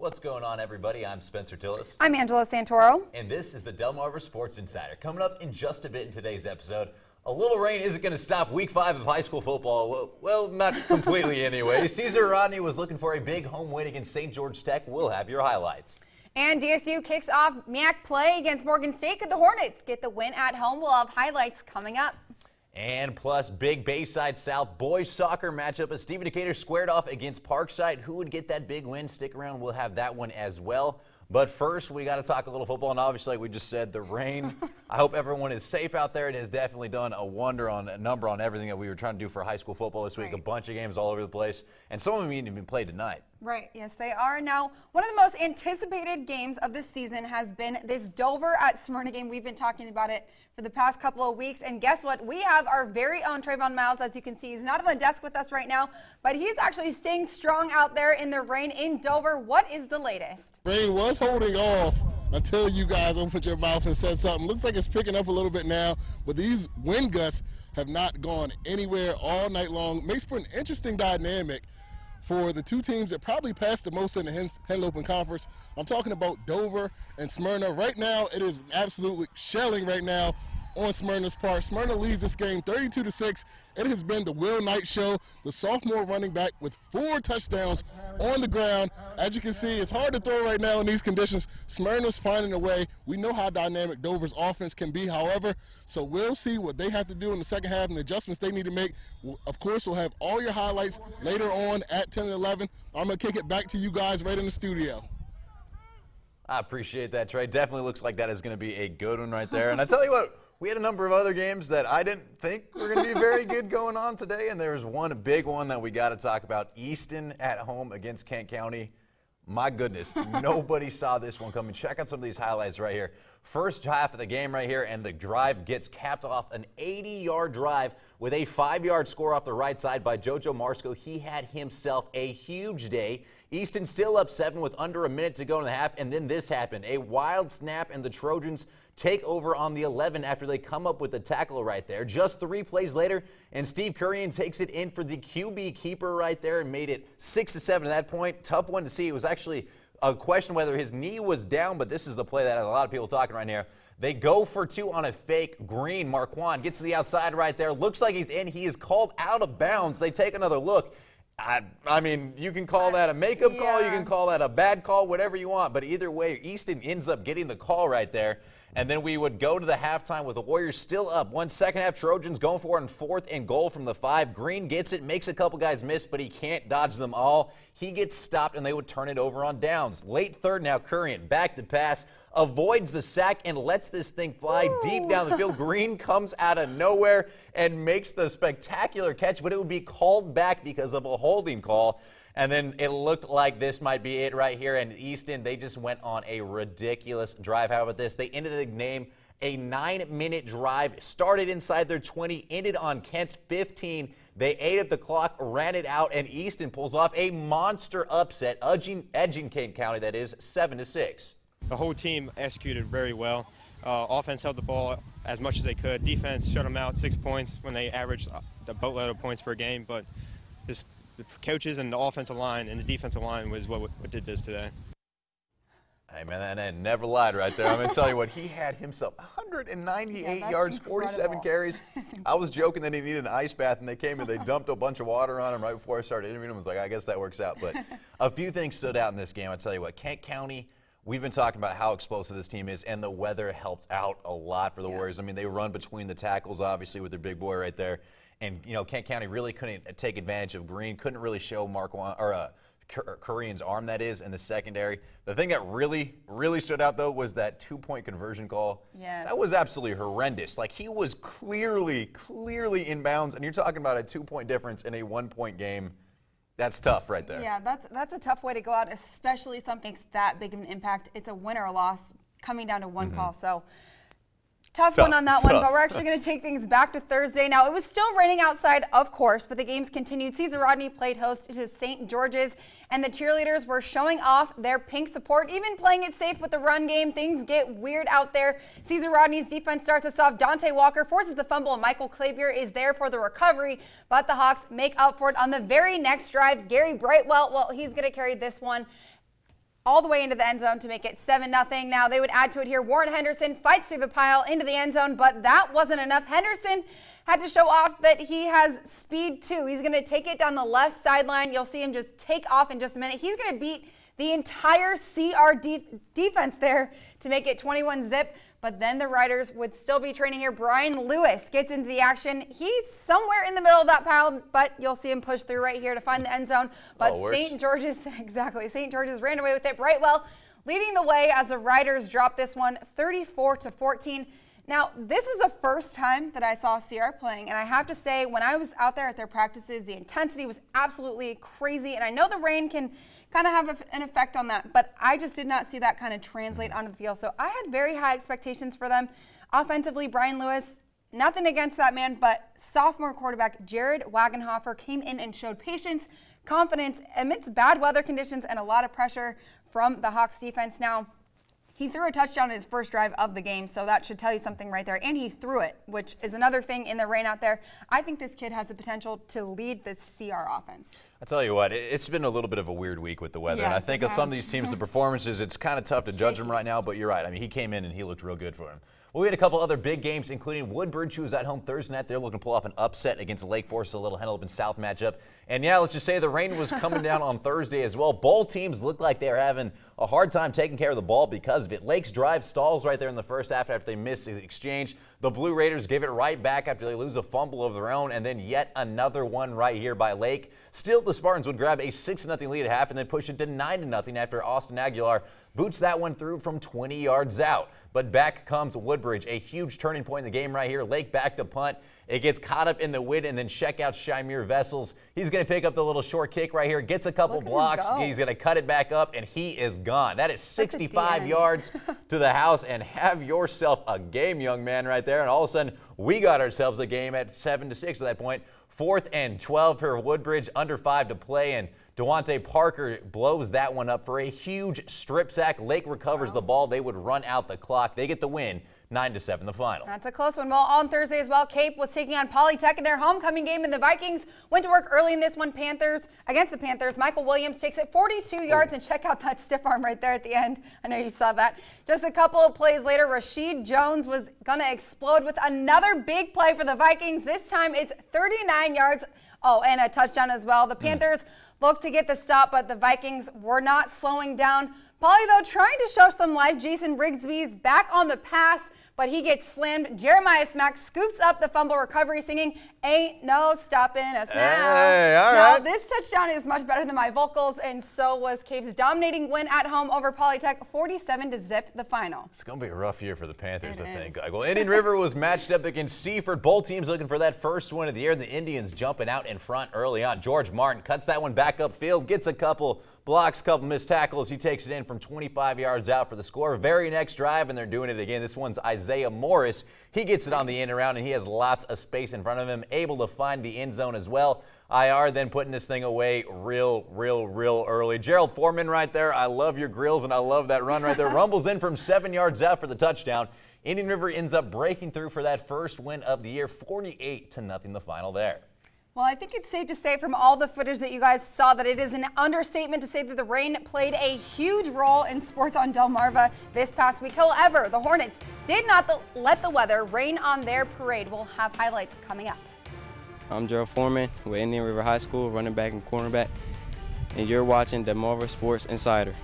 What's going on, everybody? I'm Spencer Tillis. I'm Angela Santoro. And this is the Delmarva Sports Insider. Coming up in just a bit in today's episode, a little rain isn't going to stop Week 5 of high school football. Well, not completely anyway. Caesar Rodney was looking for a big home win against St. George Tech. We'll have your highlights. And DSU kicks off MAC play against Morgan State. Could the Hornets get the win at home? We'll have highlights coming up. And plus, big Bayside South boys soccer matchup as Stephen Decatur squared off against Parkside. Who would get that big win? Stick around. We'll have that one as well. But first, we got to talk a little football. And obviously, like we just said, the rain. I hope everyone is safe out there. It has definitely done a wonder on a number on everything that we were trying to do for high school football this week. Right. A bunch of games all over the place. And some of them even been played tonight. Right, yes, they are. Now, one of the most anticipated games of this season has been this Dover at Smyrna game. We've been talking about it for the past couple of weeks. And guess what? We have our very own Trayvon Miles. As you can see, he's not on the desk with us right now, but he's actually staying strong out there in the rain in Dover. What is the latest? Rain was holding off until you guys opened your mouth and said something. Looks like it's picking up a little bit now, but these wind gusts have not gone anywhere all night long. Makes for an interesting dynamic for the two teams that probably passed the most in the Henlopen Conference. I'm talking about Dover and Smyrna. Right now, it is absolutely shelling right now on Smyrna's part. Smyrna leads this game 32-6. It has been the Will Knight show, the sophomore running back with 4 touchdowns on the ground. As you can see, it's hard to throw right now in these conditions. Smyrna's finding a way. We know how dynamic Dover's offense can be, however, so we'll see what they have to do in the second half and the adjustments they need to make. Of course, we'll have all your highlights later on at 10 and 11. I'm going to kick it back to you guys right in the studio. I appreciate that, Trey. Definitely looks like that is going to be a good one right there. And I tell you what, we had a number of other games that I didn't think were going to be very good going on today, and there's one big one that we got to talk about. Easton at home against Kent County. My goodness, nobody saw this one coming. Check out some of these highlights right here. First half of the game right here, and the drive gets capped off, an 80-yard drive with a 5-yard score off the right side by JoJo Marsco. He had himself a huge day. Easton still up 7 with under a minute to go in the half, and then this happened. A wild snap, and the Trojans take over on the 11 after they come up with the tackle right there. Just 3 plays later, and Steve Currian takes it in for the QB keeper right there and made it 6-7 at that point. Tough one to see. It was actually a question whether his knee was down, but this is the play that has a lot of people talking right now. They go for 2 on a fake. Green, Marquand, gets to the outside right there. Looks like he's in. He is called out of bounds. They take another look. I mean, you can call that a makeup call. You can call that a bad call, whatever you want. But either way, Easton ends up getting the call right there. And then we would go to the halftime with the Warriors still up. 1 second half, Trojans going for it on 4th and goal from the 5. Green gets it, makes a couple guys miss, but he can't dodge them all. He gets stopped, and they would turn it over on downs. Late third now, Currian back to pass, avoids the sack, and lets this thing fly deep down the field. Green comes out of nowhere and makes the spectacular catch, but it would be called back because of a holding call. And then it looked like this might be it right here. And Easton, they just went on a ridiculous drive. How about this? They ended the game a 9-minute drive. Started inside their 20, ended on Kent's 15. They ate up the clock, ran it out, and Easton pulls off a monster upset, edging Kent County, that is, 7-6. The whole team executed very well. Offense held the ball as much as they could. Defense shut them out 6 points when they averaged the boatload of points per game. But the coaches and the offensive line and the defensive line was what did this today. Hey, man, that man never lied right there. I'm going to tell you what, he had himself 198 yards, 47 carries. I was joking that he needed an ice bath, and they came and they dumped a bunch of water on him right before I started interviewing him. I was like, I guess that works out. But a few things stood out in this game. I'll tell you what, Kent County, we've been talking about how explosive this team is, and the weather helped out a lot for the Warriors. I mean, they run between the tackles, obviously, with their big boy right there. And, you know, Kent County really couldn't take advantage of Green, couldn't really show Currian's arm, that is, in the secondary. The thing that really, really stood out, though, was that 2-point conversion call. Yes. That was absolutely horrendous. Like, he was clearly in bounds, and you're talking about a 2-point difference in a 1-point game. That's tough right there. Yeah, that's a tough way to go out, especially if something makes that big of an impact. It's a win or a loss coming down to one call. So tough one on that one, but we're actually going to take things back to Thursday. Now, it was still raining outside, of course, but the games continued. Caesar Rodney played host to St. George's, and the cheerleaders were showing off their pink support, even playing it safe with the run game. Things get weird out there. Caesar Rodney's defense starts us off. Dante Walker forces the fumble, and Michael Clavier is there for the recovery, but the Hawks make up for it on the very next drive. Gary Brightwell, well, he's going to carry this one. all the way into the end zone to make it 7-0. Now they would add to it here. Warren Henderson fights through the pile into the end zone, but that wasn't enough. Henderson had to show off that he has speed too. He's going to take it down the left sideline. You'll see him just take off in just a minute. He's going to beat the entire CR defense there to make it 21-zip. But then the Riders would still be training here. Brian Lewis gets into the action. He's somewhere in the middle of that pile, but you'll see him push through right here to find the end zone. But St. George's, exactly, St. George's ran away with it. Brightwell leading the way as the Riders drop this one 34-14. Now, this was the first time that I saw CR playing, and I have to say, when I was out there at their practices, the intensity was absolutely crazy, and I know the rain can kind of have an effect on that, but I just did not see that kind of translate onto the field. So I had very high expectations for them. Offensively, Brian Lewis, nothing against that man, but sophomore quarterback Jared Wagenhofer came in and showed patience, confidence amidst bad weather conditions and a lot of pressure from the Hawks defense. Now, he threw a touchdown in his first drive of the game, so that should tell you something right there. And he threw it, which is another thing in the rain out there. I think this kid has the potential to lead the CR offense. I tell you what, it's been a little bit of a weird week with the weather. And I think of some of these teams, the performances, it's kind of tough to judge them right now, but you're right. I mean, he came in and he looked real good for him. Well, we had a couple other big games, including Woodbridge, who was at home Thursday night. They're looking to pull off an upset against Lake Forest, a little Hennepin South matchup. And yeah, let's just say the rain was coming down on Thursday as well. Both teams look like they're having a hard time taking care of the ball because of it. Lake's drive stalls right there in the first half after they miss the exchange. The Blue Raiders give it right back after they lose a fumble of their own, and then yet another one right here by Lake. Still, the Spartans would grab a 6-0 lead at half and then push it to 9-0 after Austin Aguilar boots that one through from 20 yards out. But back comes Woodbridge, a huge turning point in the game right here. Lake back to punt. It gets caught up in the wind, and then check out Shamir Vessels. He's going to pick up the little short kick right here, gets a couple blocks. He's going to cut it back up, and he is gone. That is 65 yards to the house, and have yourself a game, young man, right there. And all of a sudden, we got ourselves a game at 7-6 at that point. 4th and 12 for Woodbridge, under 5 to play, and Devontae Parker blows that one up for a huge strip sack. Lake recovers the ball. They would run out the clock. They get the win, 9-7 the final. That's a close one. Well, on Thursday as well, Cape was taking on Polytech in their homecoming game, and the Vikings went to work early in this one. Against the Panthers, Michael Williams takes it 42 yards, and check out that stiff arm right there at the end. I know you saw that. Just a couple of plays later, Rashid Jones was going to explode with another big play for the Vikings. This time it's 39 yards. Oh, and a touchdown as well. The Panthers looked to get the stop, but the Vikings were not slowing down. Poly, though, trying to show some life. Jason Rigsby's back on the pass, but he gets slammed. Jeremiah Smack scoops up the fumble recovery, singing, "Ain't no stopping us now." Hey, all now, right. this touchdown is much better than my vocals, and so was Cape's dominating win at home over Polytech, 47-zip the final. It's going to be a rough year for the Panthers, I think. Well, Indian River was matched up against Seaford. Both teams looking for that first win of the year. The Indians jumping out in front early on. George Martin cuts that one back upfield, gets a couple blocks, couple missed tackles. He takes it in from 25 yards out for the score. Very next drive, and they're doing it again. This one's Isaiah Morris. He gets it on the in and around, and he has lots of space in front of him, able to find the end zone as well. IR then putting this thing away real early. Gerald Foreman right there. I love your grills, and I love that run right there. Rumbles in from 7 yards out for the touchdown. Indian River ends up breaking through for that first win of the year, 48-0 the final there. Well, I think it's safe to say from all the footage that you guys saw that it is an understatement to say that the rain played a huge role in sports on Delmarva this past week. However, the Hornets did not let the weather rain on their parade. We'll have highlights coming up. I'm Gerald Foreman with Indian River High School, running back and cornerback, and you're watching Delmarva Sports Insider.